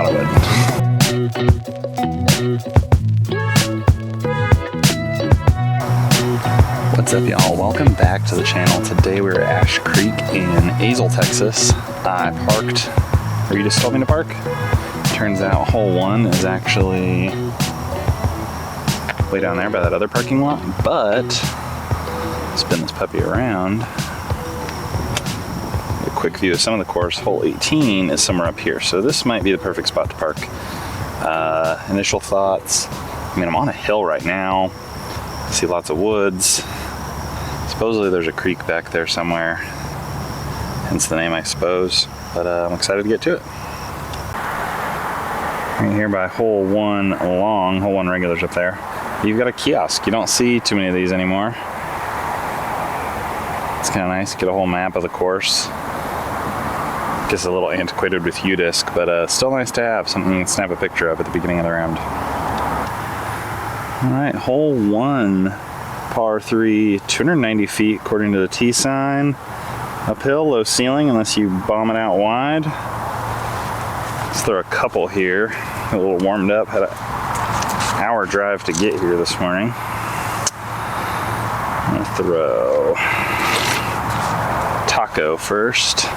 thought I would. What's up, y'all? Welcome back to the channel. Today we're at Ash Creek in Azle, Texas. I parked, or you just told me to park? Turns out hole 1 is actually way down there by that other parking lot, but spin this puppy around. A quick view of some of the course. Hole 18 is somewhere up here, so this might be the perfect spot to park. Initial thoughts, I mean, I'm on a hill right now. I see lots of woods. Supposedly there's a creek back there somewhere, hence the name, I suppose, but I'm excited to get to it. Right here by hole 1 long, hole 1 regulars up there, you've got a kiosk. You don't see too many of these anymore. It's kind of nice, get a whole map of the course. Gets a little antiquated with UDisc, but still nice to have, something you can snap a picture of at the beginning of the round. All right, hole 1, par 3, 290 feet according to the T sign. Uphill, low ceiling unless you bomb it out wide. Let's throw a couple here. A little warmed up, had an hour drive to get here this morning. I'm gonna throw Taco first.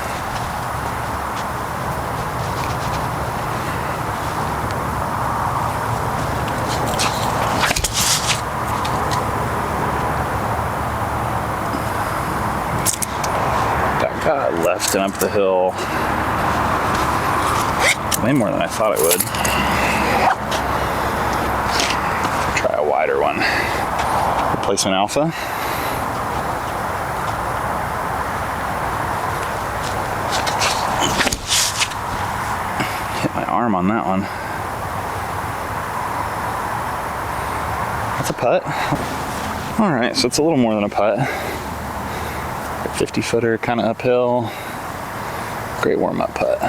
Got left and up the hill way more than I thought it would. Try a wider one. Replacement alpha. Hit my arm on that one. That's a putt. All right, so it's a little more than a putt. 50-footer, kind of uphill. Great warm-up putt.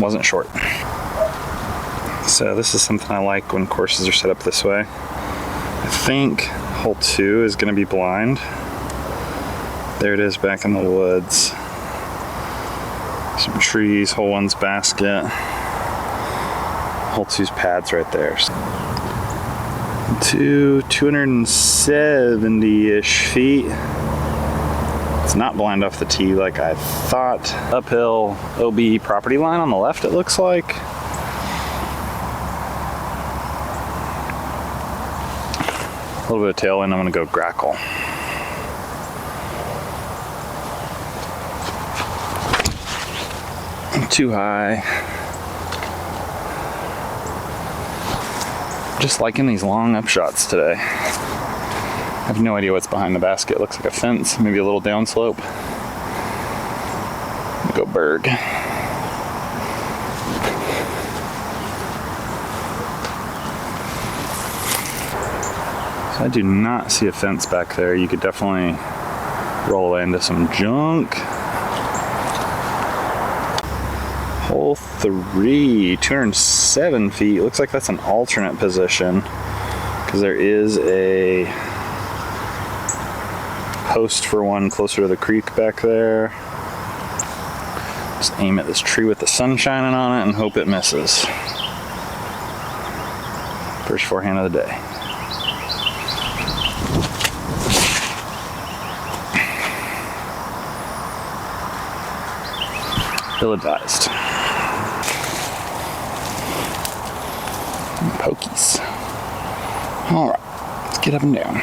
Wasn't short. So this is something I like when courses are set up this way. I think hole 2 is going to be blind. There it is back in the woods. Some trees, hole 1's basket. Hole 2's pads right there. 270-ish feet. It's not blind off the tee like I thought. Uphill OB property line on the left, it looks like. A little bit of tailwind, I'm gonna go grackle. Too high. Just liking these long upshots today. I have no idea what's behind the basket. It looks like a fence, maybe a little downslope. Go Berg. So I do not see a fence back there. You could definitely roll away into some junk. Hole 3, 207 feet. Looks like that's an alternate position because there is a post for one closer to the creek back there. Just aim at this tree with the sun shining on it and hope it misses. First forehand of the day. Ill advised. Pokies. All right, let's get up and down.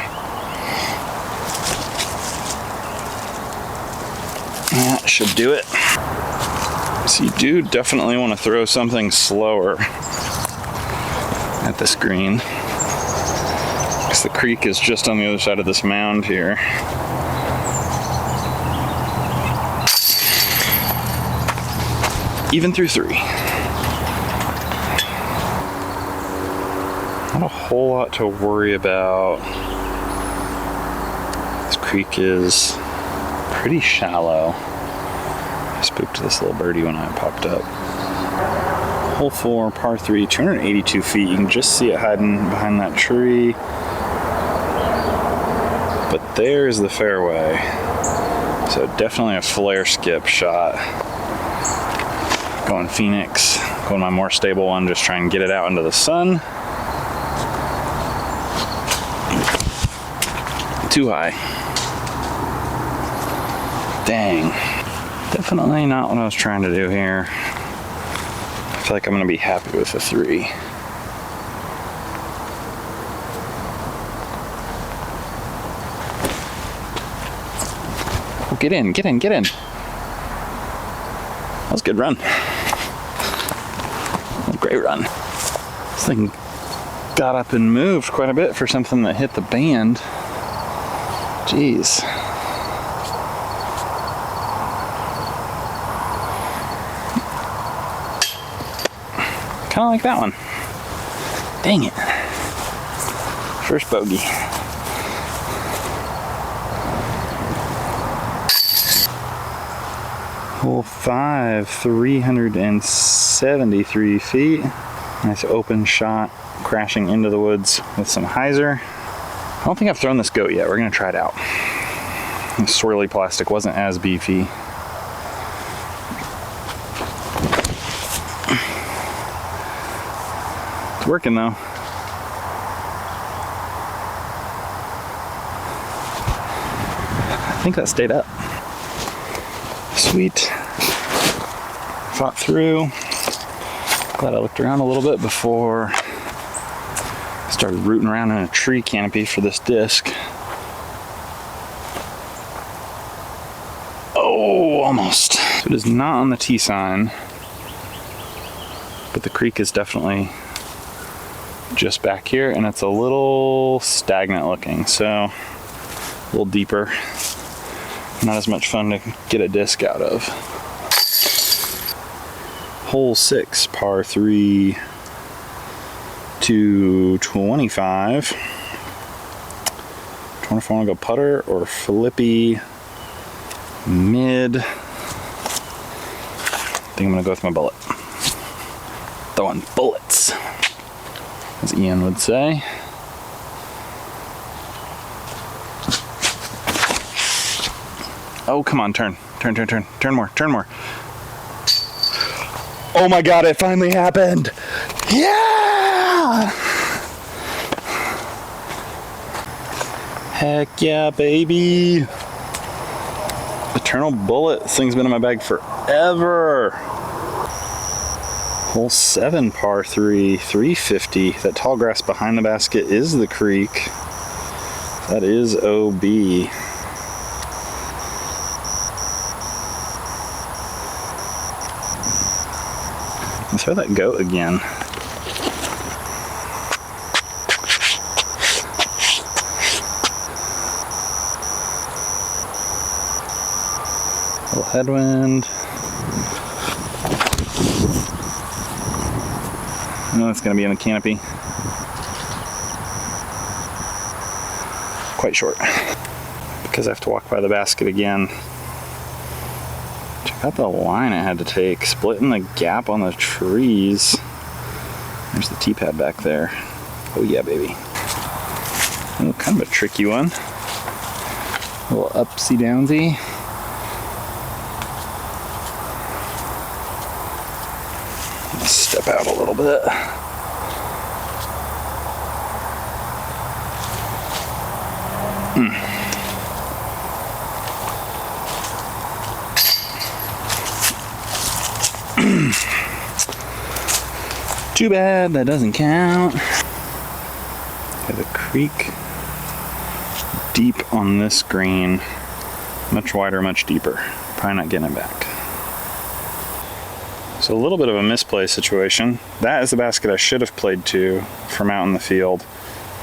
That should do it. So you do definitely want to throw something slower at this green, because the creek is just on the other side of this mound here. Even through 3. Not a whole lot to worry about. This creek is pretty shallow. I spooked this little birdie when I popped up. Hole 4, par 3, 282 feet. You can just see it hiding behind that tree. But there's the fairway. So definitely a flare skip shot. Going Phoenix, going my more stable one, just try and get it out into the sun. Too high. Dang. Definitely not what I was trying to do here. I feel like I'm gonna be happy with a 3. Oh, get in, get in, get in. That was a good run. A great run. This thing got up and moved quite a bit for something that hit the band. Jeez. Kind of like that one. Dang it. First bogey. Hole 5, 373 feet. Nice open shot, crashing into the woods with some hyzer. I don't think I've thrown this goat yet. We're gonna try it out. The swirly plastic wasn't as beefy. It's working though. I think that stayed up. Sweet. Fought through. Glad I looked around a little bit before I started rooting around in a tree canopy for this disc. Oh, almost. So it is not on the T sign, but the creek is definitely just back here, and it's a little stagnant looking, so a little deeper. Not as much fun to get a disc out of. Hole 6, par 3, 225. Do you want to go putter or flippy mid? I think I'm gonna go with my bullet. Throwing bullets, as Ian would say. Oh, come on, turn more. Oh my God, it finally happened. Yeah! Heck yeah, baby. Eternal bullet. This thing's been in my bag forever. Hole 7, par 3, 350. That tall grass behind the basket is the creek. That is OB. Let's throw that goat again. A little headwind. I know it's going to be in the canopy. Quite short. Because I have to walk by the basket again. Check out the line I had to take. Splitting the gap on the trees. There's the T-pad back there. Oh yeah, baby. Oh, kind of a tricky one. A little upsy downsy. Step out a little bit. Too bad that doesn't count. Got a creek deep on this green. Much wider, much deeper. Probably not getting it back. So a little bit of a misplay situation. That is the basket I should have played to from out in the field,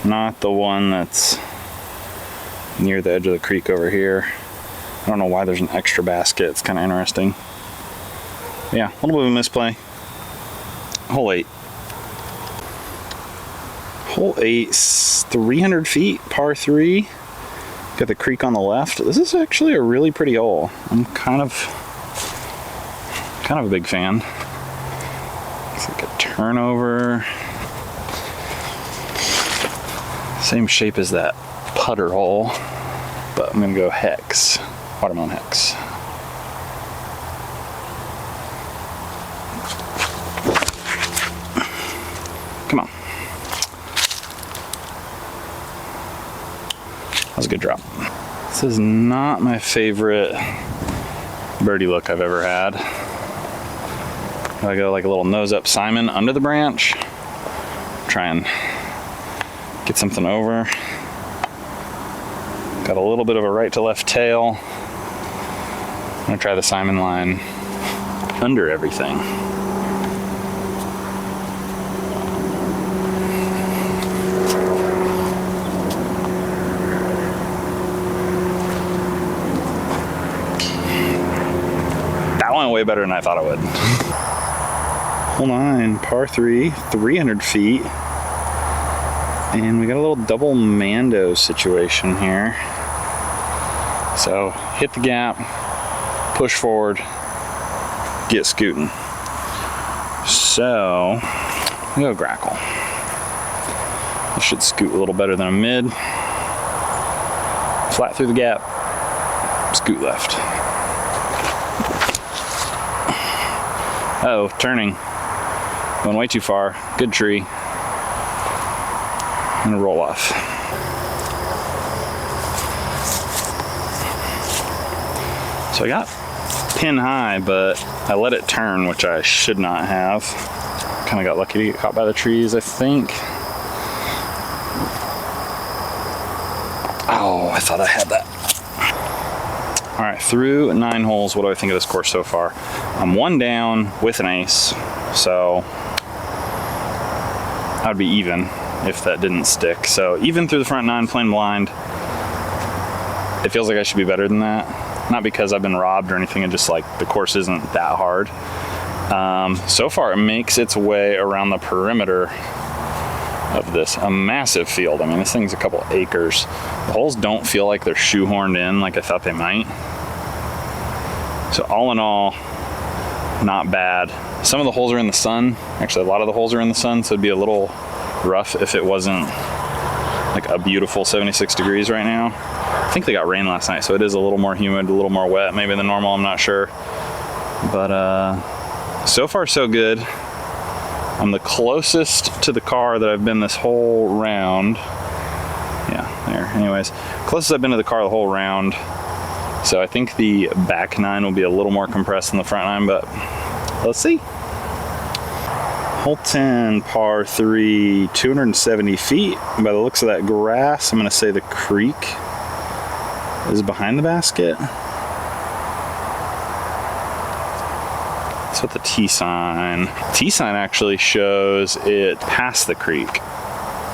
not the one that's near the edge of the creek over here. I don't know why there's an extra basket. It's kind of interesting. Yeah, a little bit of a misplay. Hole 8. Hole 8, 300 feet, par 3. Got the creek on the left. This is actually a really pretty hole. I'm kind of a big fan. It's like a turnover. Same shape as that putter hole, but I'm gonna go hex. watermelon hex. Come on. That was a good drop. This is not my favorite birdie look I've ever had. I go like a little nose up Simon under the branch. Try and get something over. Got a little bit of a right to left tail. I'm gonna try the Simon line under everything. That went way better than I thought it would. Hole 9, par 3, 300 feet. And we got a little double Mando situation here. So hit the gap, push forward, get scooting. So we go grackle. I should scoot a little better than a mid. Flat through the gap, scoot left. Uh-oh, turning. Going way too far. Good tree. I'm gonna roll off. So I got pin high, but I let it turn, which I should not have. Kind of got lucky to get caught by the trees, I think. Oh, I thought I had that. All right, through 9 holes, what do I think of this course so far? I'm 1 down with an ace, so I'd be even if that didn't stick. So even through the front 9, playing blind, it feels like I should be better than that. Not because I've been robbed or anything, it's just like the course isn't that hard. So far it makes its way around the perimeter of this, a massive field. I mean, this thing's a couple acres. The holes don't feel like they're shoehorned in like I thought they might. So all in all, not bad. Some of the holes are in the sun. Actually, a lot of the holes are in the sun, so it'd be a little rough if it wasn't like a beautiful 76 degrees right now. I think they got rain last night, so it is a little more humid, a little more wet maybe than normal, I'm not sure. But so far so good. I'm the closest to the car that I've been this whole round. Yeah, there. Anyways, closest I've been to the car the whole round. So I think the back 9 will be a little more compressed than the front 9, but let's see. Hole 10, par 3, 270 feet. By the looks of that grass, I'm gonna say the creek is behind the basket. That's what the T sign. T sign actually shows it past the creek.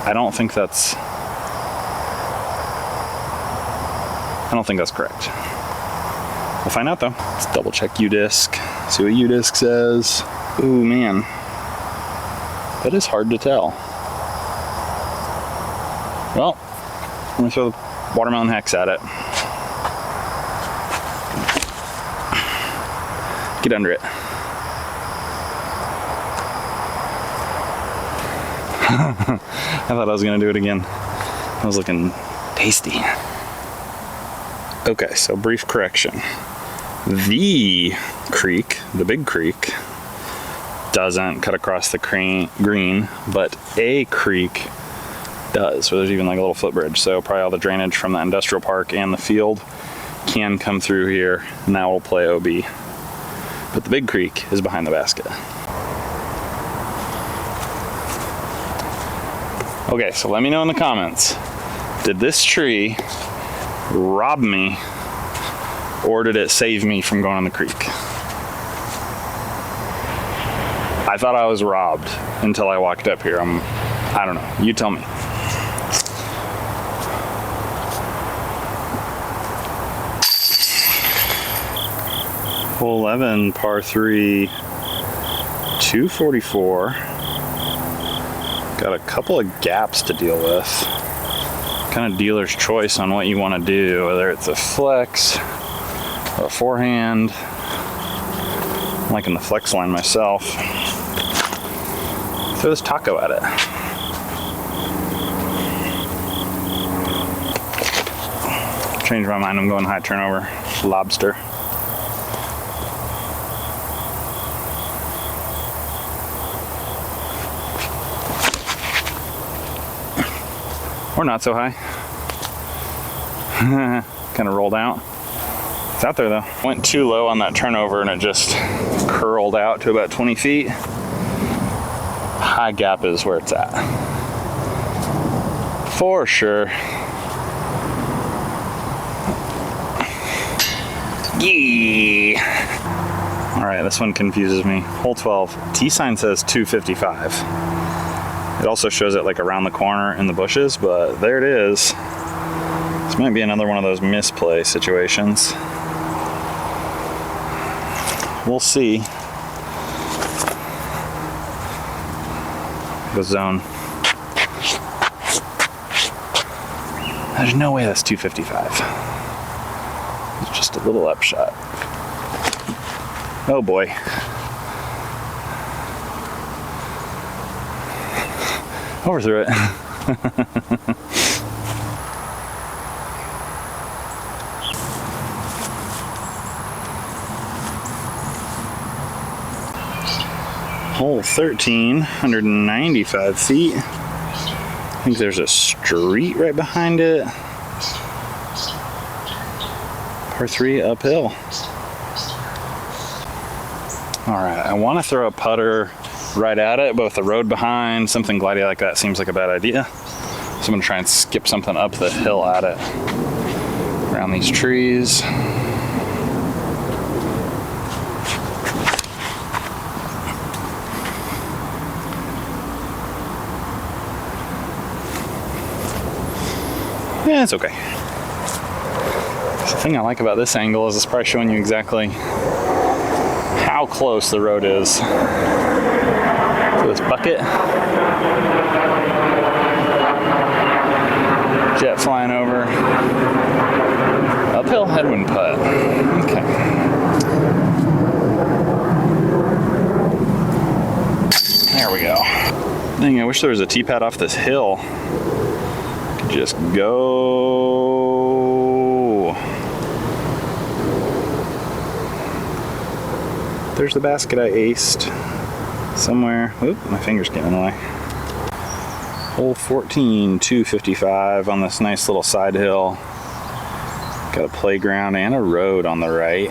I don't think that's correct. We'll find out though. Let's double check U-disc. See what U-disc says. Ooh, man. That is hard to tell. Well, I'm gonna throw the watermelon hex at it. Get under it. I thought I was gonna do it again. I was looking tasty. Okay, so brief correction. The creek, the big creek, doesn't cut across the green, but a creek does. So there's even like a little footbridge. So probably all the drainage from the industrial park and the field can come through here, and that will play OB. But the big creek is behind the basket. Okay, so let me know in the comments. Did this tree rob me, or did it save me from going on the creek? I thought I was robbed until I walked up here. I don't know. You tell me. Hole 11, par 3, 244. Got a couple of gaps to deal with. Kind of dealer's choice on what you want to do, whether it's a flex or a forehand. I'm liking the flex line myself. Throw this taco at it. Changed my mind, I'm going high turnover. Lobster. Or not so high. Kind of rolled out. It's out there though. Went too low on that turnover and it just curled out to about 20 feet. High gap is where it's at. For sure. Yeah. All right, this one confuses me. Hole 12, T sign says 255. It also shows it like around the corner in the bushes, but there it is. This might be another one of those misplay situations. We'll see. The zone. There's no way that's 255. It's just a little upshot. Oh boy. Overthrew it. Hole 13, 195 feet. I think there's a street right behind it. Par 3 uphill. All right, I want to throw a putter right at it, but with the road behind, something glidey like that seems like a bad idea. So I'm gonna try and skip something up the hill at it. Around these trees. Yeah, it's okay. The thing I like about this angle is it's probably showing you exactly how close the road is to this bucket. Jet flying over. Uphill headwind putt. Okay. There we go. Dang, I wish there was a tee pad off this hill. Just go. There's the basket I aced somewhere. Oop, my finger's getting in the way. Hole 14, 255 on this nice little side hill. Got a playground and a road on the right.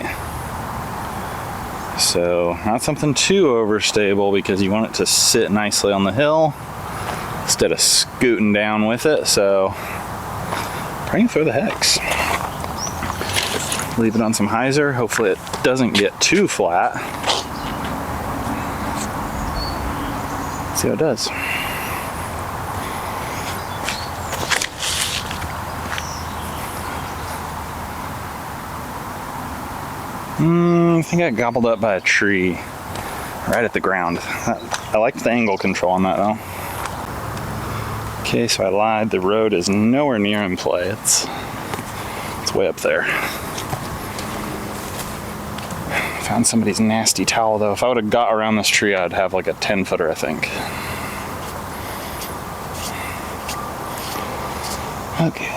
So not something too overstable because you want it to sit nicely on the hill instead of scooting down with it. So probably gonna throw the hex. Leave it on some hyzer. Hopefully it doesn't get too flat. See how it does. I think I got gobbled up by a tree right at the ground. I liked the angle control on that though. Okay, so I lied. The road is nowhere near in play. It's way up there. Found somebody's nasty towel though. If I would have got around this tree, I'd have like a 10-footer, I think. Okay.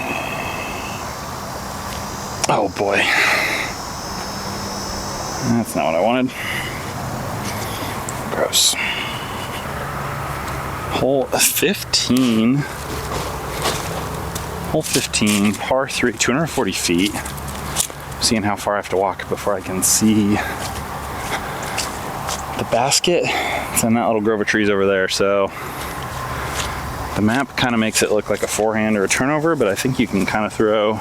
Oh boy. That's not what I wanted. Gross. Hole 15. Hole 15, par 3, 240 feet. Seeing how far I have to walk before I can see the basket. It's in that little grove of trees over there. So the map kind of makes it look like a forehand or a turnover, but I think you can kind of throw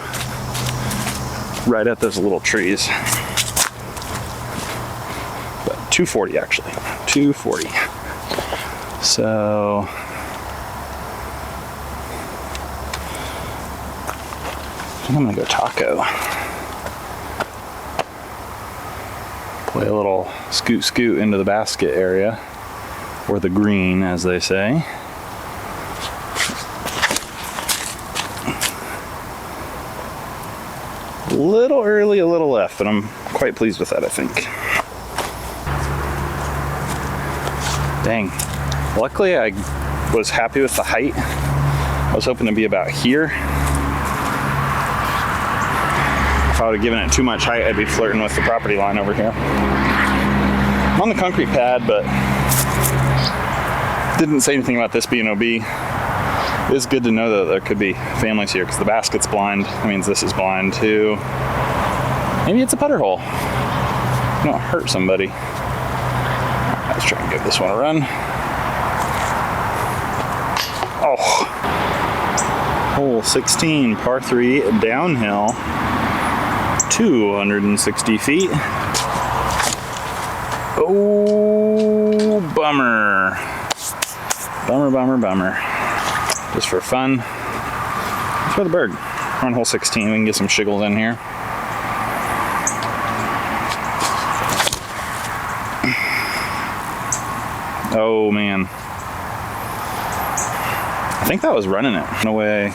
right at those little trees. 240 actually, 240. So I think I'm gonna go taco. Play a little scoot into the basket area, or the green as they say. A little early, a little left, but I'm quite pleased with that, I think. Dang. Luckily, I was happy with the height. I was hoping to be about here. I would have given it too much height, I'd be flirting with the property line over here. I'm on the concrete pad, but didn't say anything about this being OB. It is good to know that there could be families here because the basket's blind. That means this is blind too. Maybe it's a putter hole. Don't hurt somebody. Let's try and give this one a run. Oh. Hole 16, par 3, downhill, 260 feet. Oh, bummer. Bummer. Just for fun. Let's throw the bird. We're on hole 16. We can get some shiggles in here. Oh, man. I think that was running it. Runaway.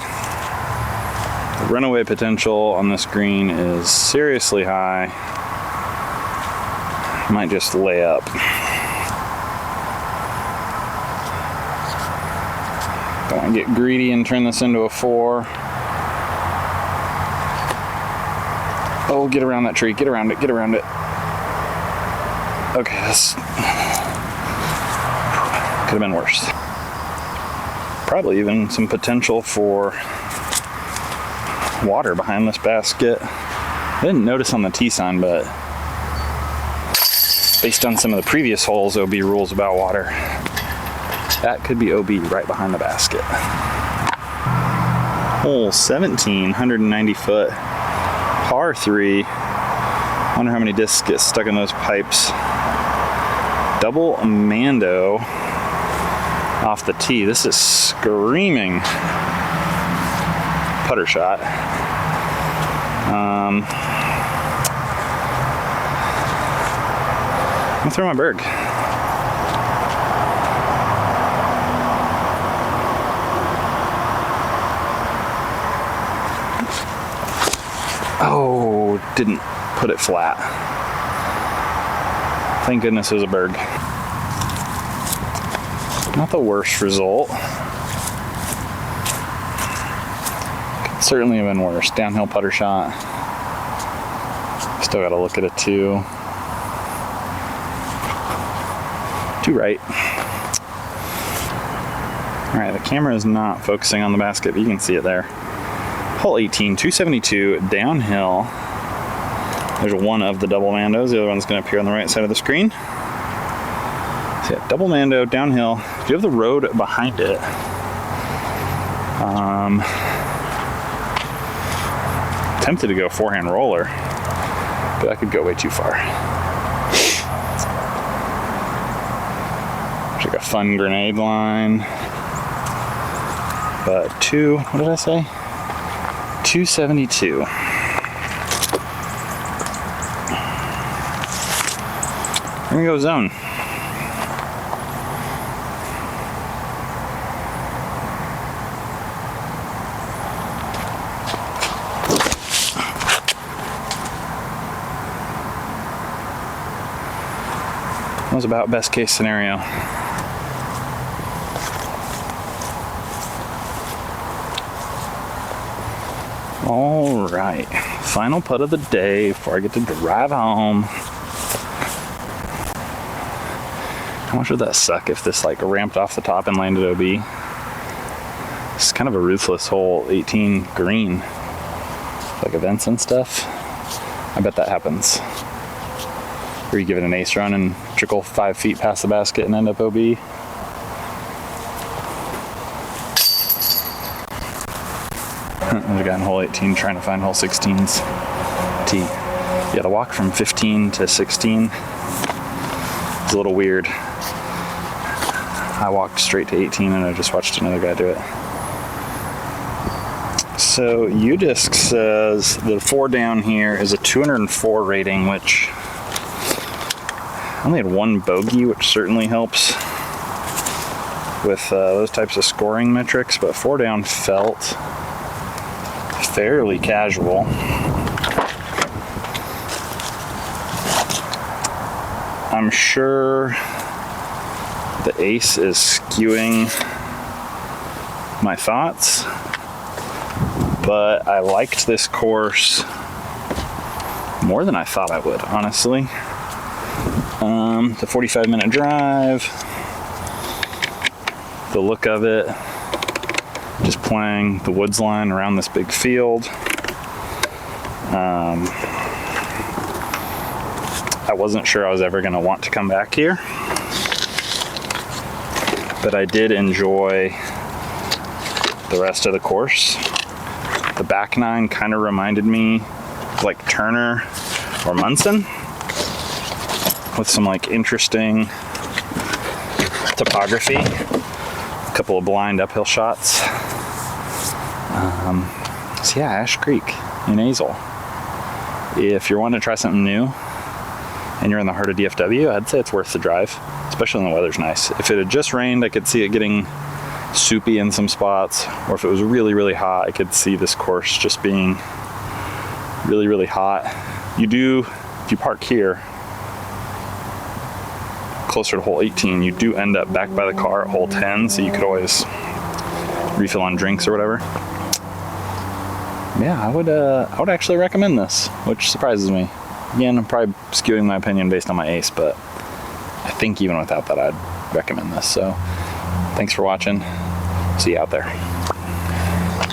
The runaway potential on this green is seriously high. Might just lay up. Don't want to get greedy and turn this into a 4. Oh, get around that tree. Get around it. Okay, this could have been worse. Probably even some potential for water behind this basket. I didn't notice on the T sign, but based on some of the previous holes, OB rules about water, that could be OB right behind the basket. Hole 17, 190 foot, par 3. I wonder how many discs get stuck in those pipes. Double Mando off the tee. This is screaming putter shot. I'm gonna throw my berg. Oh, didn't put it flat. Thank goodness it was a berg. Not the worst result. Could certainly have been worse. Downhill putter shot. Still gotta look at it too. Too right. Alright, the camera is not focusing on the basket, but you can see it there. Hole 18, 272, downhill. There's one of the double Mandos. The other one's going to appear on the right side of the screen. So yeah, double Mando, downhill. If you have the road behind it, tempted to go forehand roller, but that could go way too far. It's like a fun grenade line. But what did I say? 272. We're gonna go zone. That was about best case scenario. All right, final putt of the day before I get to drive home. How much would that suck if this like ramped off the top and landed OB? It's kind of a ruthless hole, 18 green, like events and stuff. I bet that happens. Or you give it an ace run and trickle 5 feet past the basket and end up OB. There's a guy in hole 18 trying to find hole 16's tee. Yeah, the walk from 15 to 16 is a little weird. I walked straight to 18 and I just watched another guy do it. So UDisc says the 4 down here is a 204 rating, which I only had 1 bogey, which certainly helps with those types of scoring metrics, but 4 down felt fairly casual. I'm sure the ace is skewing my thoughts, but I liked this course more than I thought I would, honestly. The 45-minute drive, the look of it, just playing the woods line around this big field. I wasn't sure I was ever going to want to come back here, but I did enjoy the rest of the course. The back nine kind of reminded me of like Turner or Munson, with some like interesting topography, a couple of blind uphill shots. So yeah, Ash Creek in Azle. If you're wanting to try something new and you're in the heart of DFW, I'd say it's worth the drive, especially when the weather's nice. If it had just rained, I could see it getting soupy in some spots, or if it was really, really hot, I could see this course just being really, really hot. You do, if you park here, closer to hole 18, you do end up back by the car at hole 10, so you could always refill on drinks or whatever. Yeah, I would actually recommend this, which surprises me. Again, I'm probably skewing my opinion based on my ace, but I think even without that, I'd recommend this. So thanks for watching. See you out there.